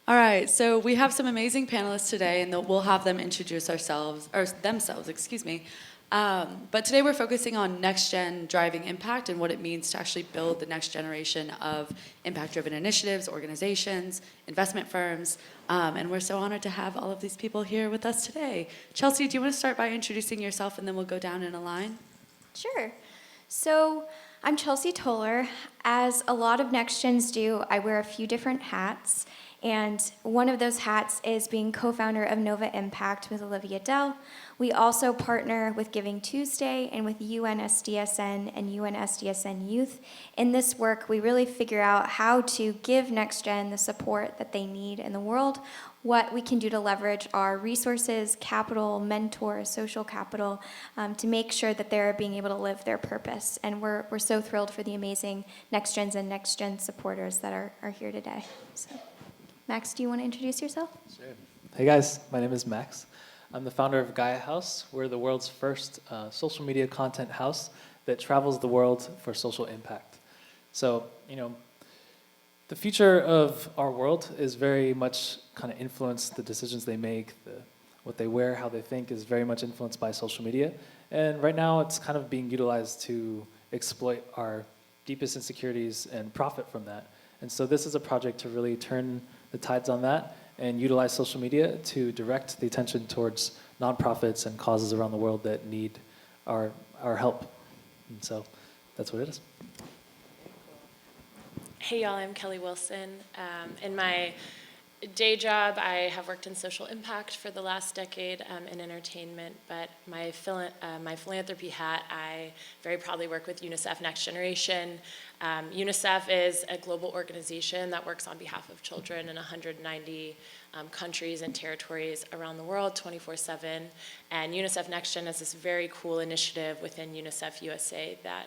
All right, so we have some amazing panelists today, and we'll have them introduce themselves, excuse me. But today we're focusing on next-gen driving impact and what it means to actually build the next generation of impact-driven initiatives, organizations, investment firms. And we're so honored to have all of these people here with us today. Chelsea, do you want to start by introducing yourself, and then we'll go down in a line? Sure. So I'm Chelsea Toller. As a lot of NextGens do, I wear a few different hats. And one of those hats is being co-founder of Nova Impact with Olivia Dell. We also partner with Giving Tuesday and with UNSDSN and UNSDSN Youth. In this work, we really figure out how to give NextGen the support that they need in the world, what we can do to leverage our resources, capital, mentors, social capital, to make sure that they're being able to live their purpose. And we're so thrilled for the amazing NextGens and NextGen supporters that are here today. So, Max, do you want to introduce yourself? Sure. Hey guys, my name is Max. I'm the founder of Gaia House. We're the world's first social media content house that travels the world for social impact. So, the future of our world is very much kind of influenced, the decisions they make, what they wear, how they think is very much influenced by social media. And right now it's kind of being utilized to exploit our deepest insecurities and profit from that. And so this is a project to really turn the tides on that and utilize social media to direct the attention towards nonprofits and causes around the world that need our help. And so that's what it is. Hey y'all, I'm Kelly Wilson. In my day job, I have worked in social impact for the last decade in entertainment, but my philanthropy hat, I very proudly work with UNICEF Next Generation. UNICEF is a global organization that works on behalf of children in 190 countries and territories around the world 24/7. And UNICEF Next Gen is this very cool initiative within UNICEF USA that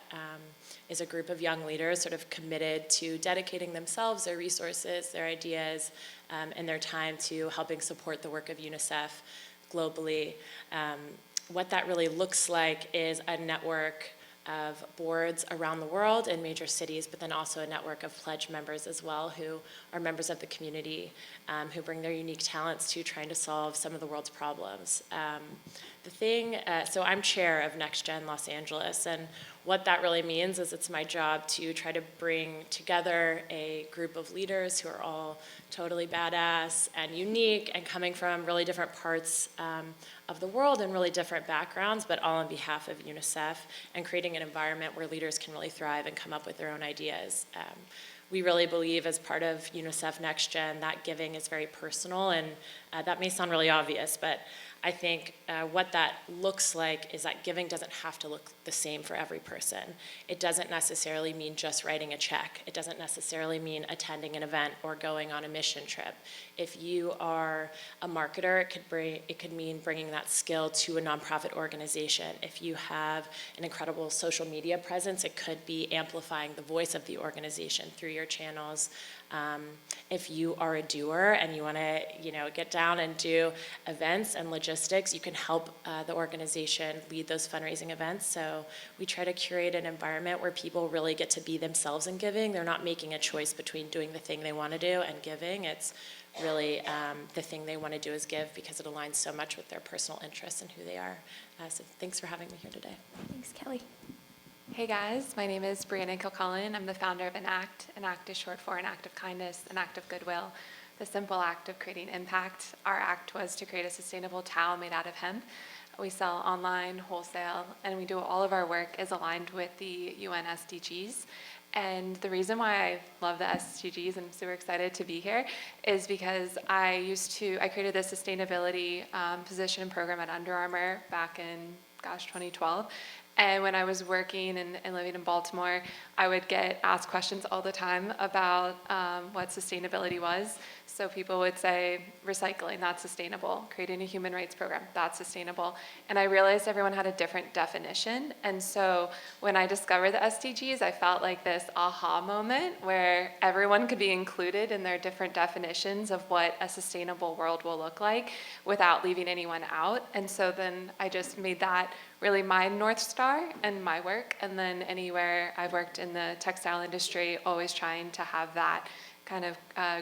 is a group of young leaders sort of committed to dedicating themselves, their resources, their ideas, and their time to helping support the work of UNICEF globally. What that really looks like is a network of boards around the world in major cities, but then also a network of pledge members as well who are members of the community, who bring their unique talents to trying to solve some of the world's problems. So I'm chair of NextGen Los Angeles, and what that really means is it's my job to try to bring together a group of leaders who are all totally badass and unique and coming from really different parts of the world and really different backgrounds, but all on behalf of UNICEF, and creating an environment where leaders can really thrive and come up with their own ideas. We really believe, as part of UNICEF Next Gen, that giving is very personal, and that may sound really obvious, but I think what that looks like is that giving doesn't have to look the same for every person. It doesn't necessarily mean just writing a check. It doesn't necessarily mean attending an event or going on a mission trip. If you are a marketer, it could mean bringing that skill to a nonprofit organization. If you have an incredible social media presence, it could be amplifying the voice of the organization through your channels. If you are a doer and you want to, get down and do events and logistics, you can help the organization lead those fundraising events. So we try to curate an environment where people really get to be themselves in giving. They're not making a choice between doing the thing they want to do and giving. It's really the thing they want to do is give, because it aligns so much with their personal interests and who they are. So thanks for having me here today. Thanks, Kelly. Hey guys, my name is Brianna Kilcullen. I'm the founder of Enact. Enact is short for an act of kindness, an act of goodwill, the simple act of creating impact. Our act was to create a sustainable towel made out of hemp. We sell online, wholesale, and we do all of our work is aligned with the UN SDGs. And the reason why I love the SDGs and I'm super excited to be here is because I created this sustainability position and program at Under Armour back in, 2012. And when I was working and living in Baltimore, I would get asked questions all the time about what sustainability was. So people would say, recycling, that's sustainable. Creating a human rights program, that's sustainable. And I realized everyone had a different definition. And so when I discovered the SDGs, I felt like this aha moment where everyone could be included in their different definitions of what a sustainable world will look like without leaving anyone out. And so then I just made that really my North Star and my work. And then anywhere I've worked in the textile industry, always trying to have that kind of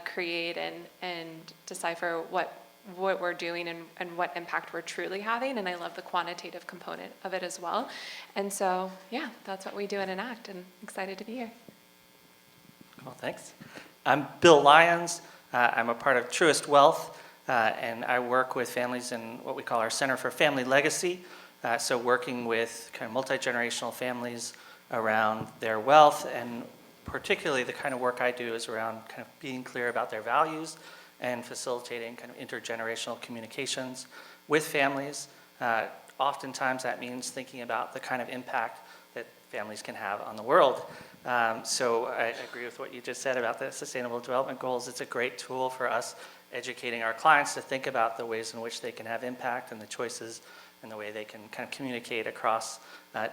create and decipher what we're doing and what impact we're truly having. And I love the quantitative component of it as well. And so, yeah, that's what we do at Enact, and excited to be here. Cool, thanks. I'm Bill Lyons. I'm a part of Truist Wealth, and I work with families in what we call our Center for Family Legacy. So working with kind of multi-generational families around their wealth, and particularly the kind of work I do is around kind of being clear about their values and facilitating kind of intergenerational communications with families. Oftentimes that means thinking about the kind of impact that families can have on the world. So I agree with what you just said about the Sustainable Development Goals. It's a great tool for us educating our clients to think about the ways in which they can have impact and the choices and the way they can kind of communicate across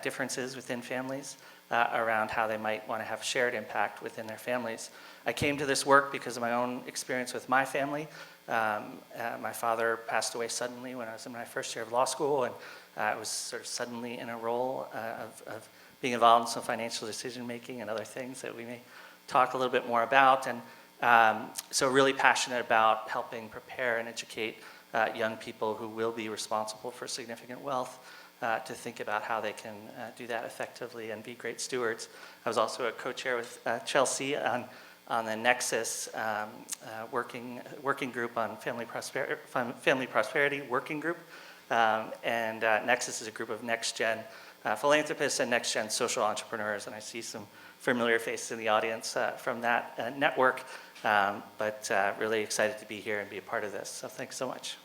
differences within families around how they might want to have shared impact within their families. I came to this work because of my own experience with my family. My father passed away suddenly when I was in my first year of law school, and I was sort of suddenly in a role of being involved in some financial decision making and other things that we may talk a little bit more about. And so really passionate about helping prepare and educate young people who will be responsible for significant wealth to think about how they can do that effectively and be great stewards. I was also a co-chair with Chelsea on the Nexus working group on family prosperity working group. And Nexus is a group of next-gen philanthropists and next-gen social entrepreneurs, and I see some familiar faces in the audience from that network, but really excited to be here and be a part of this, so thanks so much.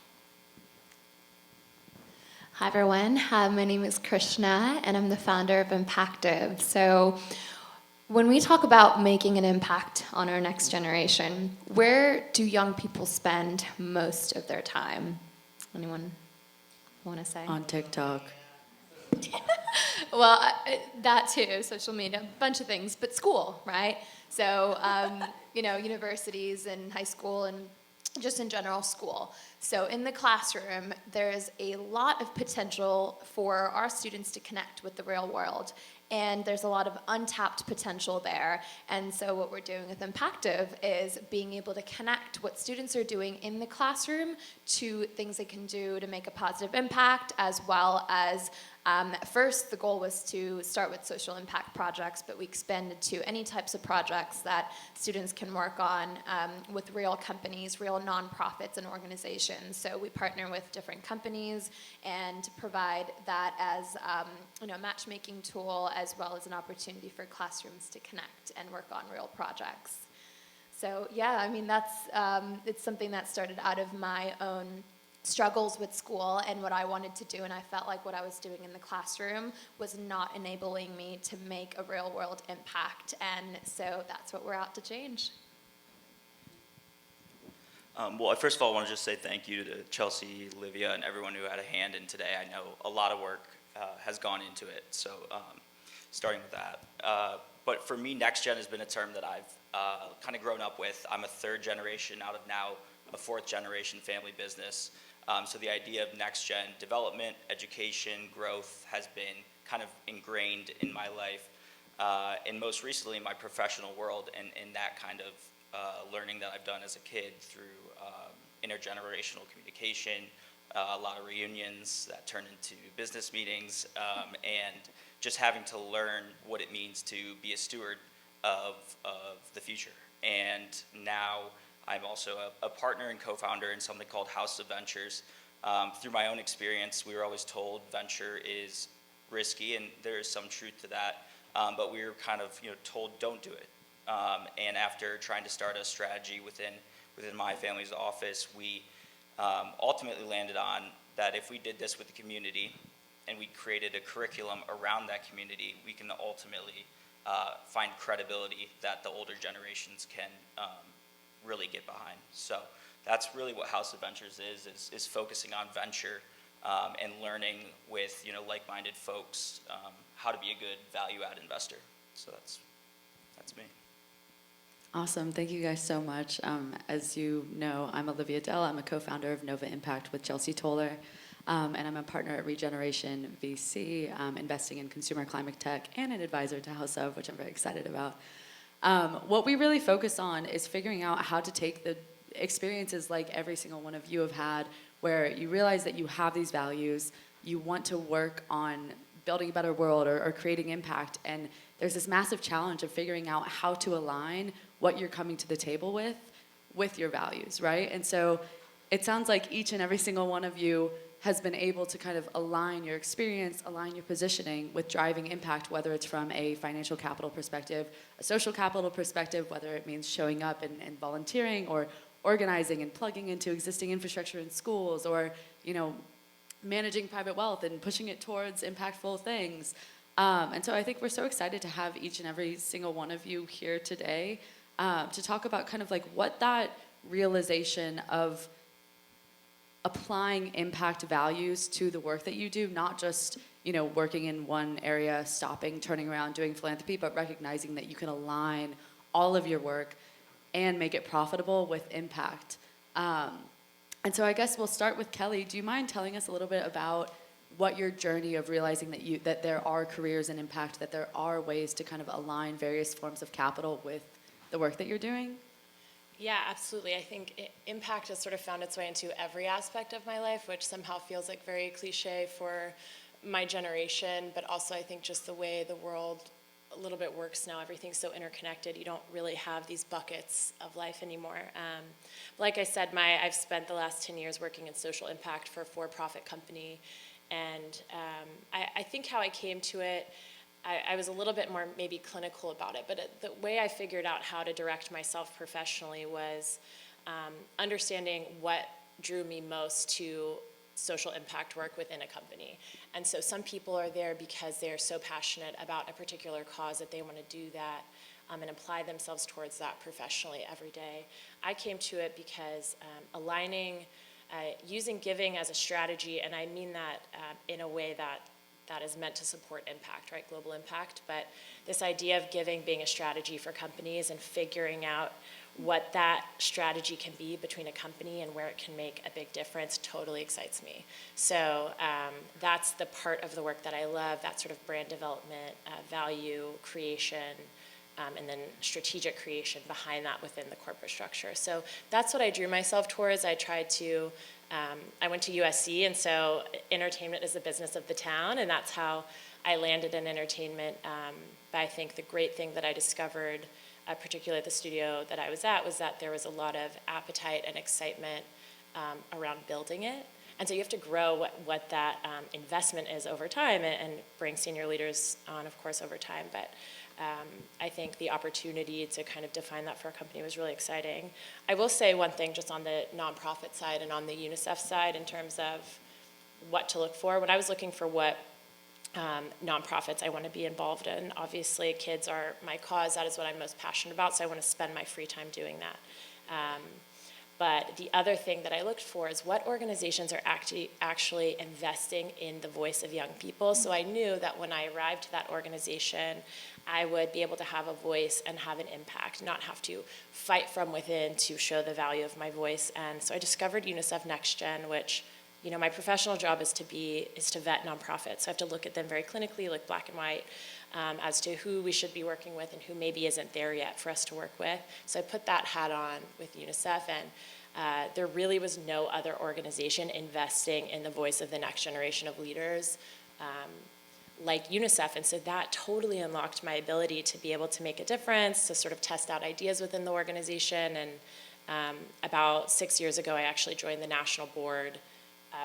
Hi everyone, my name is Krishna and I'm the founder of Impactive. So when we talk about making an impact on our next generation, where do young people spend most of their time? Anyone want to say? On TikTok. Well, that too, social media, a bunch of things, but school, right? So, universities and high school and just in general school. So in the classroom, there's a lot of potential for our students to connect with the real world. And there's a lot of untapped potential there. And so what we're doing with Impactive is being able to connect what students are doing in the classroom to things they can do to make a positive impact, as well as first, the goal was to start with social impact projects, but we expanded to any types of projects that students can work on with real companies, real nonprofits and organizations. So we partner with different companies and provide that as a matchmaking tool, as well as an opportunity for classrooms to connect and work on real projects. So yeah, I mean, that's it's something that started out of my own struggles with school and what I wanted to do, and I felt like what I was doing in the classroom was not enabling me to make a real world impact, and so that's what we're out to change. Well, first of all, I want to just say thank you to Chelsea, Livia, and everyone who had a hand in today. I know a lot of work has gone into it, so starting with that. But for me, Next Gen has been a term that I've kind of grown up with. I'm a third generation out of now a fourth generation family business. So the idea of next gen development, education, growth has been kind of ingrained in my life, and most recently in my professional world, and in that kind of learning that I've done as a kid through intergenerational communication, a lot of reunions that turn into business meetings, and just having to learn what it means to be a steward of the future. And now I'm also a partner and co-founder in something called House of Ventures. Through my own experience, we were always told venture is risky, and there is some truth to that. But we were kind of told don't do it. And after trying to start a strategy within my family's office, we ultimately landed on that if we did this with the community and we created a curriculum around that community, we can ultimately find credibility that the older generations can really get behind. So that's really what House of Ventures is focusing on venture and learning with like-minded folks how to be a good value-add investor. So that's me. Awesome. Thank you guys so much. As you know, I'm Olivia Dell. I'm a co-founder of Nova Impact with Chelsea Toller, and I'm a partner at Regeneration VC, investing in consumer climate tech, and an advisor to House of, which I'm very excited about. What we really focus on is figuring out how to take the experiences like every single one of you have had, where you realize that you have these values, you want to work on building a better world or creating impact, and there's this massive challenge of figuring out how to align what you're coming to the table with your values, right? And so it sounds like each and every single one of you has been able to kind of align your experience, align your positioning with driving impact, whether it's from a financial capital perspective, a social capital perspective, whether it means showing up and volunteering or organizing and plugging into existing infrastructure in schools, or, you know, managing private wealth and pushing it towards impactful things. And so I think we're so excited to have each and every single one of you here today to talk about kind of like what that realization of applying impact values to the work that you do, not just, you know, working in one area, stopping, turning around, doing philanthropy, but recognizing that you can align all of your work and make it profitable with impact. And so I guess we'll start with Kelly. Do you mind telling us a little bit about what your journey of realizing that there are careers in impact, that there are ways to kind of align various forms of capital with the work that you're doing? Yeah, absolutely. I think impact has sort of found its way into every aspect of my life, which somehow feels like very cliche for my generation, but also I think just the way the world a little bit works now. Everything's so interconnected. You don't really have these buckets of life anymore. Like I said, I've spent the last 10 years working in social impact for a for-profit company, and I think how I came to it, I was a little bit more maybe clinical about it, but the way I figured out how to direct myself professionally was understanding what drew me most to social impact work within a company. And so some people are there because they're so passionate about a particular cause that they want to do that and apply themselves towards that professionally every day. I came to it because using giving as a strategy, and I mean that in a way that is meant to support impact, right, global impact, but this idea of giving being a strategy for companies and figuring out what that strategy can be between a company and where it can make a big difference totally excites me. So that's the part of the work that I love, that sort of brand development, value creation, and then strategic creation behind that within the corporate structure. So that's what I drew myself towards. I went to USC, and so entertainment is the business of the town, and that's how I landed in entertainment. But I think the great thing that I discovered, particularly at the studio that I was at, was that there was a lot of appetite and excitement around building it. And so you have to grow what that investment is over time and bring senior leaders on, of course, over time. But I think the opportunity to kind of define that for a company was really exciting. I will say one thing just on the nonprofit side and on the UNICEF side in terms of what to look for. When I was looking for what nonprofits I want to be involved in, obviously kids are my cause. That is what I'm most passionate about, so I want to spend my free time doing that. But the other thing that I looked for is what organizations are actually investing in the voice of young people. So I knew that when I arrived to that organization, I would be able to have a voice and have an impact, not have to fight from within to show the value of my voice. And so I discovered UNICEF NextGen, which, you know, my professional job is to vet nonprofits. So I have to look at them very clinically, look black and white, as to who we should be working with and who maybe isn't there yet for us to work with. So I put that hat on with UNICEF, and there really was no other organization investing in the voice of the next generation of leaders like UNICEF. And so that totally unlocked my ability to be able to make a difference, to sort of test out ideas within the organization. And about 6 years ago, I actually joined the national board,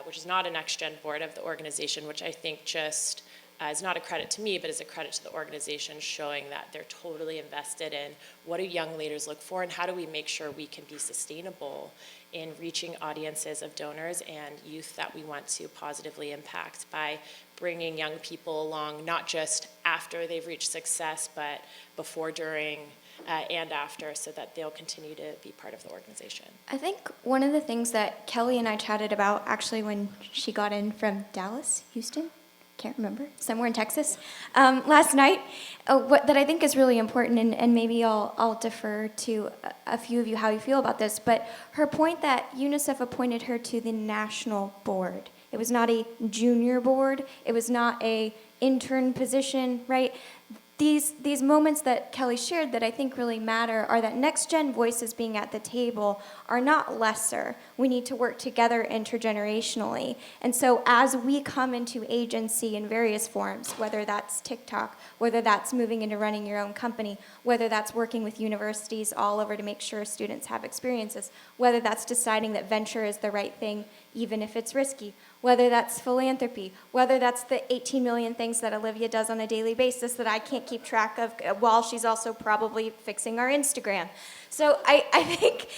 which is not a NextGen board of the organization, which I think just is not a credit to me, but is a credit to the organization, showing that they're totally invested in what do young leaders look for and how do we make sure we can be sustainable in reaching audiences of donors and youth that we want to positively impact by bringing young people along, not just after they've reached success, but before, during, and after, so that they'll continue to be part of the organization. I think one of the things that Kelly and I chatted about actually when she got in from Dallas, Houston, can't remember, somewhere in Texas, last night, that I think is really important, and maybe I'll defer to a few of you how you feel about this, but her point that UNICEF appointed her to the national board. It was not a junior board. It was not a intern position, right? these moments that Kelly shared that I think really matter are that next gen voices being at the table are not lesser. We need to work together intergenerationally. And so as we come into agency in various forms, whether that's TikTok, whether that's moving into running your own company, whether that's working with universities all over to make sure students have experiences, whether that's deciding that venture is the right thing even if it's risky, whether that's philanthropy, whether that's the 18 million things that Olivia does on a daily basis that I can't keep track of while she's also probably fixing our Instagram. So I think,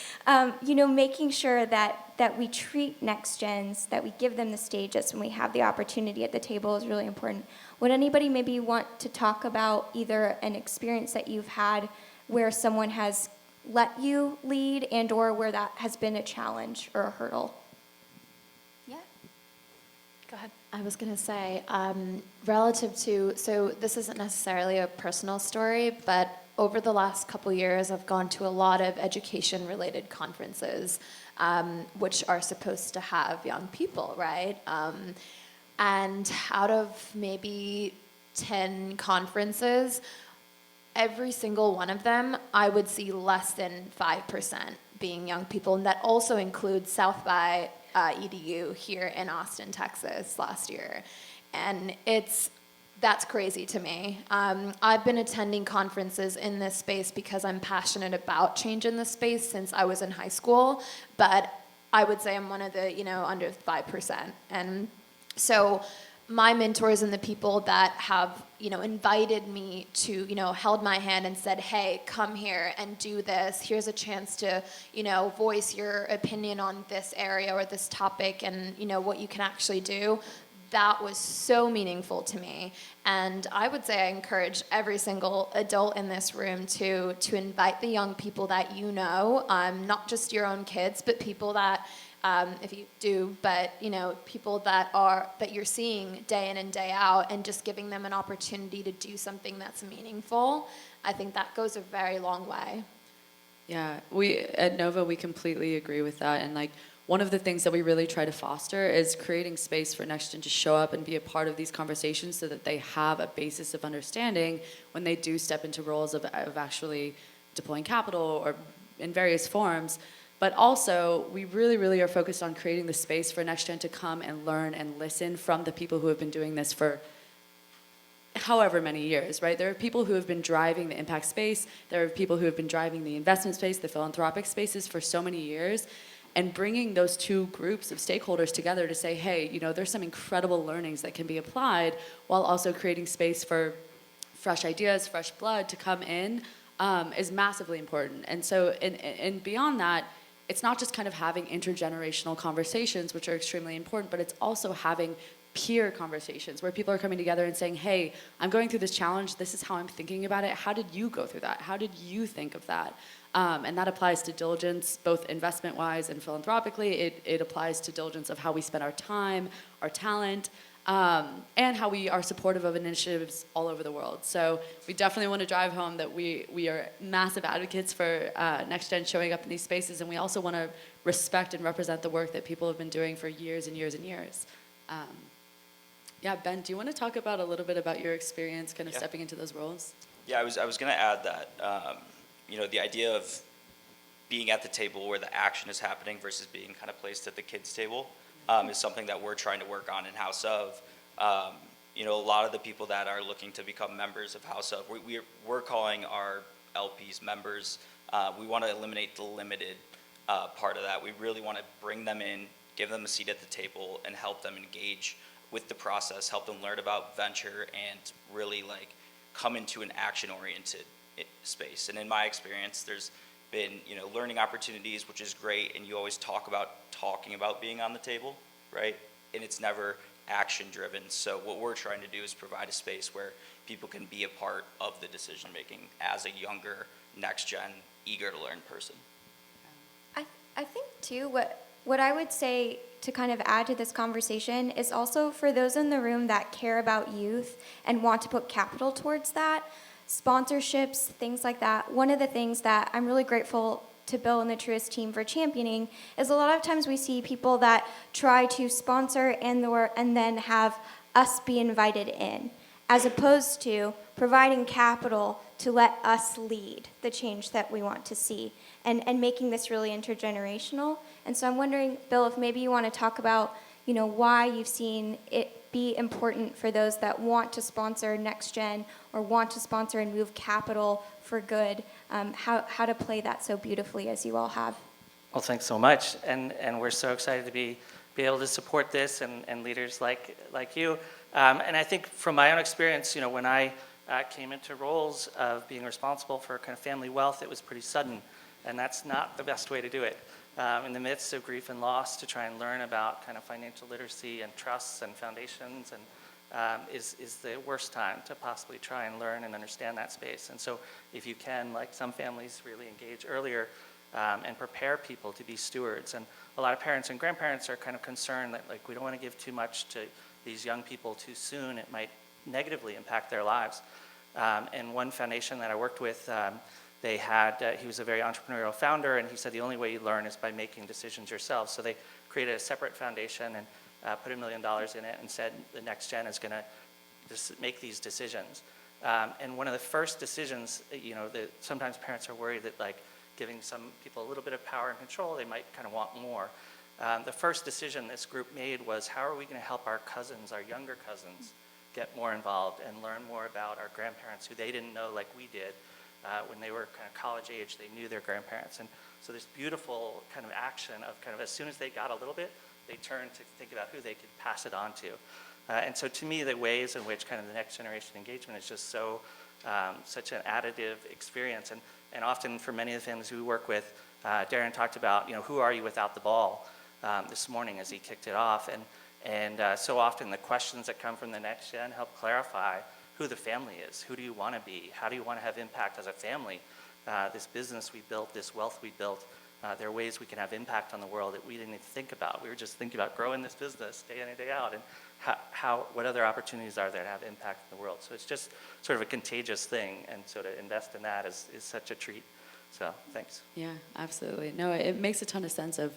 making sure that we treat next gens, that we give them the stages when we have the opportunity at the table is really important. Would anybody maybe want to talk about either an experience that you've had where someone has let you lead and or where that has been a challenge or a hurdle? Yeah. Go ahead. I was going to say, relative to, so this isn't necessarily a personal story, but over the last couple years, I've gone to a lot of education-related conferences, which are supposed to have young people, right? And out of maybe 10 conferences, every single one of them, I would see less than 5% being young people, and that also includes South by EDU here in Austin, Texas last year. And that's crazy to me. I've been attending conferences in this space because I'm passionate about change in this space since I was in high school, but I would say I'm one of the, under 5%. And so my mentors and the people that have, invited me to, held my hand and said, hey, come here and do this. Here's a chance to, voice your opinion on this area or this topic and, what you can actually do. That was so meaningful to me. And I would say I encourage every single adult in this room to invite the young people that you know, not just your own kids, but people that, if you do, but people that you're seeing day in and day out, and just giving them an opportunity to do something that's meaningful. I think that goes a very long way. Yeah, we at Nova, we completely agree with that. And one of the things that we really try to foster is creating space for Next Gen to show up and be a part of these conversations so that they have a basis of understanding when they do step into roles of actually deploying capital or in various forms. But also, we really, really are focused on creating the space for Next Gen to come and learn and listen from the people who have been doing this for however many years, right? There are people who have been driving the impact space. There are people who have been driving the investment space, the philanthropic spaces for so many years. And bringing those two groups of stakeholders together to say, hey, there's some incredible learnings that can be applied while also creating space for fresh ideas, fresh blood to come in is massively important. And so, and beyond that, it's not just kind of having intergenerational conversations, which are extremely important, but it's also having peer conversations where people are coming together and saying, hey, I'm going through this challenge. This is how I'm thinking about it. How did you go through that? How did you think of that? And that applies to diligence, both investment-wise and philanthropically. It applies to diligence of how we spend our time, our talent, and how we are supportive of initiatives all over the world. So we definitely want to drive home that we are massive advocates for Next Gen showing up in these spaces, and we also want to respect and represent the work that people have been doing for years and years and years. Yeah, Ben, do you want to talk about a little bit about your experience kind of stepping into those roles? Yeah, I was going to add that, the idea of being at the table where the action is happening versus being kind of placed at the kids' table is something that we're trying to work on in House of. A lot of the people that are looking to become members of House of, we're calling our LPs members. We want to eliminate the limited part of that. We really want to bring them in, give them a seat at the table, and help them engage with the process, help them learn about venture, and really come into an action-oriented space. And in my experience, there's been learning opportunities, which is great, and you always talk about talking about being on the table, right? And it's never action-driven. So what we're trying to do is provide a space where people can be a part of the decision-making as a younger, next-gen, eager-to-learn person. I think too, what I would say to kind of add to this conversation is also for those in the room that care about youth and want to put capital towards that, sponsorships, things like that. One of the things that I'm really grateful to Bill and the Truist team for championing is a lot of times we see people that try to sponsor and then have us be invited in, as opposed to providing capital to let us lead the change that we want to see, and making this really intergenerational. And so I'm wondering, Bill, if maybe you want to talk about, why you've seen it be important for those that want to sponsor Next Gen or want to sponsor and move capital for good, how to play that so beautifully as you all have. Well, thanks so much, and we're so excited to be able to support this and leaders like you. And I think from my own experience, when I came into roles of being responsible for kind of family wealth, it was pretty sudden, and that's not the best way to do it. In the midst of grief and loss, to try and learn about kind of financial literacy and trusts and foundations is the worst time to possibly try and learn and understand that space. And so if you can, like some families, really engage earlier and prepare people to be stewards. And a lot of parents and grandparents are kind of concerned that we don't want to give too much to these young people too soon. It might negatively impact their lives. And one foundation that I worked with, he was a very entrepreneurial founder, and he said the only way you learn is by making decisions yourself. So they created a separate foundation and put $1 million in it and said the Next Gen is going to just make these decisions. And one of the first decisions, that sometimes parents are worried that giving some people a little bit of power and control, they might kind of want more. The first decision this group made was, how are we going to help our cousins, our younger cousins, get more involved and learn more about our grandparents who they didn't know like we did. When they were kind of college age, they knew their grandparents. And so this beautiful kind of action of kind of as soon as they got a little bit, they turned to think about who they could pass it on to. And so to me, the ways in which kind of the next generation engagement is just so, such an additive experience. And often for many of the families we work with, Darren talked about, who are you without the ball this morning as he kicked it off. And so often the questions that come from the Next Gen help clarify who the family is. Who do you want to be? How do you want to have impact as a family? This business we built, this wealth we built, there are ways we can have impact on the world that we didn't even think about. We were just thinking about growing this business day in and day out, and what other opportunities are there to have impact in the world. So it's just sort of a contagious thing, and so to invest in that is such a treat. So thanks. Yeah, absolutely. No, it makes a ton of sense of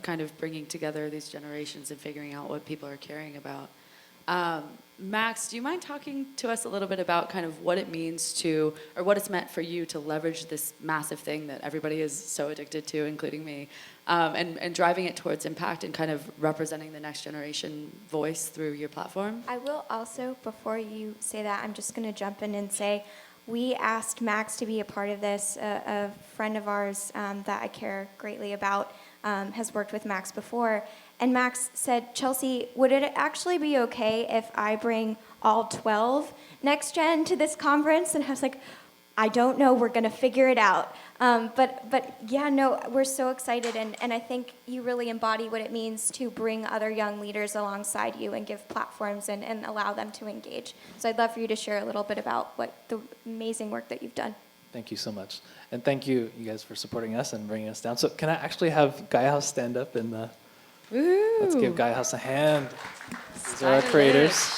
kind of bringing together these generations and figuring out what people are caring about. Max, do you mind talking to us a little bit about kind of what it means to, or what it's meant for you to leverage this massive thing that everybody is so addicted to, including me, and driving it towards impact and kind of representing the next generation voice through your platform? I will also, before you say that, I'm just going to jump in and say, we asked Max to be a part of this. A friend of ours that I care greatly about has worked with Max before. And Max said, Chelsea, would it actually be okay if I bring all 12 Next Gen to this conference? And I was like, I don't know, we're gonna figure it out. But yeah, no, we're so excited, and I think you really embody what it means to bring other young leaders alongside you and give platforms and allow them to engage. So I'd love for you to share a little bit about what the amazing work that you've done. Thank you so much. And thank you guys for supporting us and bringing us down. So can I actually have Gaia House stand up and let's give Gaia House a hand. These are our creators.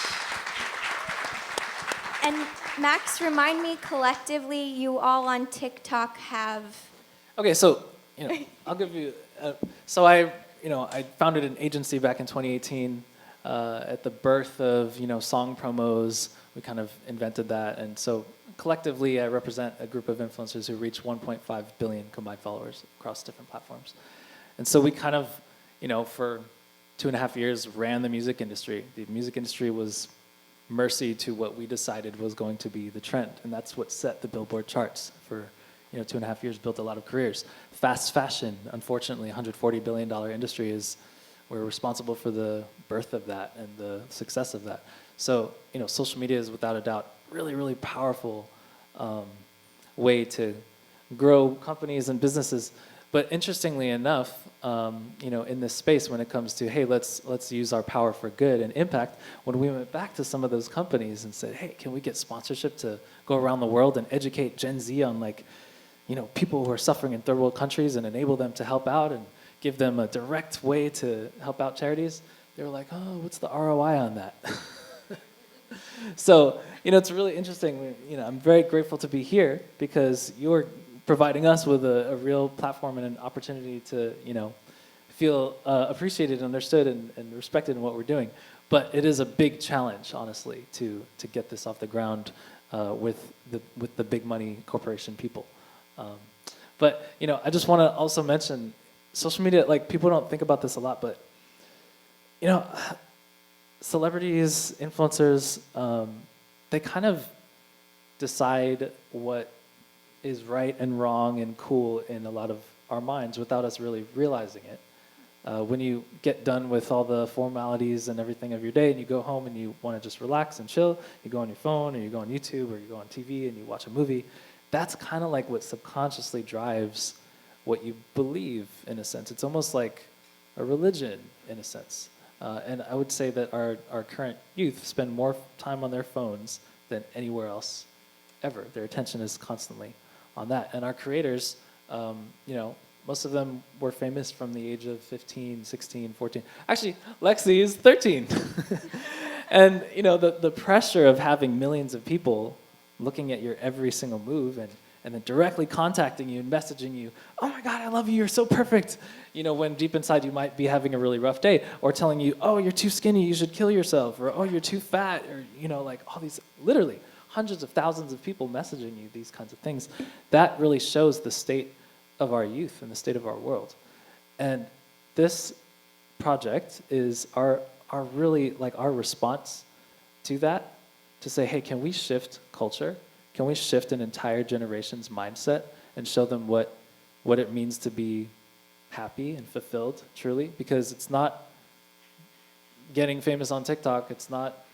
And Max, remind me collectively, you all on TikTok have... Okay, so, I'll give you, so I founded an agency back in 2018 at the birth of, song promos. We kind of invented that. And so collectively, I represent a group of influencers who reach 1.5 billion combined followers across different platforms. And so we kind of, for 2.5 years ran the music industry. The music industry was mercy to what we decided was going to be the trend. And that's what set the Billboard charts for 2.5 years, built a lot of careers. Fast fashion, unfortunately, $140 billion industry we're responsible for the birth of that and the success of that. So, social media is without a doubt really, really powerful way to grow companies and businesses. But interestingly enough, in this space, when it comes to, hey, let's use our power for good and impact, when we went back to some of those companies and said, hey, can we get sponsorship to go around the world and educate Gen Z on people who are suffering in third world countries and enable them to help out and give them a direct way to help out charities? They were like, oh, what's the ROI on that? So, it's really interesting. I'm very grateful to be here because you're providing us with a real platform and an opportunity to, feel appreciated and understood and respected in what we're doing. But it is a big challenge, honestly, to get this off the ground with the big money corporation people. But I just want to also mention social media. Like, people don't think about this a lot, but celebrities, influencers, they kind of decide what is right and wrong and cool in a lot of our minds without us really realizing it. When you get done with all the formalities and everything of your day and you go home and you want to just relax and chill, you go on your phone or you go on YouTube or you go on TV and you watch a movie, that's kind of like what subconsciously drives what you believe, in a sense. It's almost like a religion, in a sense. And I would say that our current youth spend more time on their phones than anywhere else ever. Their attention is constantly on that. And our creators, most of them were famous from the age of 15, 16, 14. Actually, Lexi is 13. And the pressure of having millions of people looking at your every single move and then directly contacting you and messaging you, oh my God, I love you, you're so perfect. When deep inside you might be having a really rough day, or telling you, oh, you're too skinny, you should kill yourself, or oh, you're too fat, or like all these, literally hundreds of thousands of people messaging you these kinds of things. That really shows the state of our youth and the state of our world. And this project is our really like our response to that, to say, hey, can we shift culture? Can we shift an entire generation's mindset and show them what it means to be happy and fulfilled, truly? Because it's not getting famous on TikTok. It's not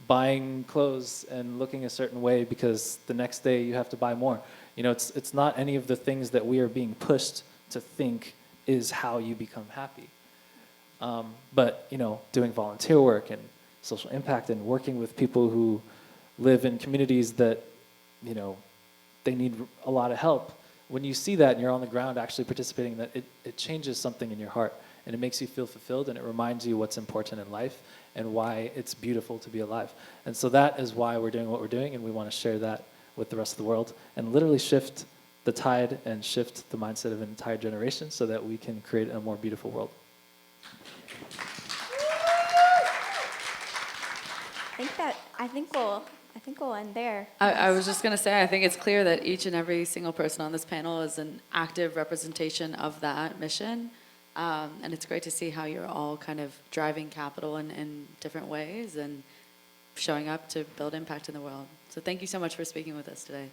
buying clothes and looking a certain way because the next day you have to buy more. It's not any of the things that we are being pushed to think is how you become happy. But doing volunteer work and social impact and working with people who live in communities that they need a lot of help. When you see that and you're on the ground actually participating, that it changes something in your heart, and it makes you feel fulfilled, and it reminds you what's important in life and why it's beautiful to be alive. And so that is why we're doing what we're doing, and we want to share that with the rest of the world and literally shift the tide and shift the mindset of an entire generation so that we can create a more beautiful world. I think we'll end there. I was just going to say, I think it's clear that each and every single person on this panel is an active representation of that mission. And it's great to see how you're all kind of driving capital in different ways and showing up to build impact in the world. So thank you so much for speaking with us today.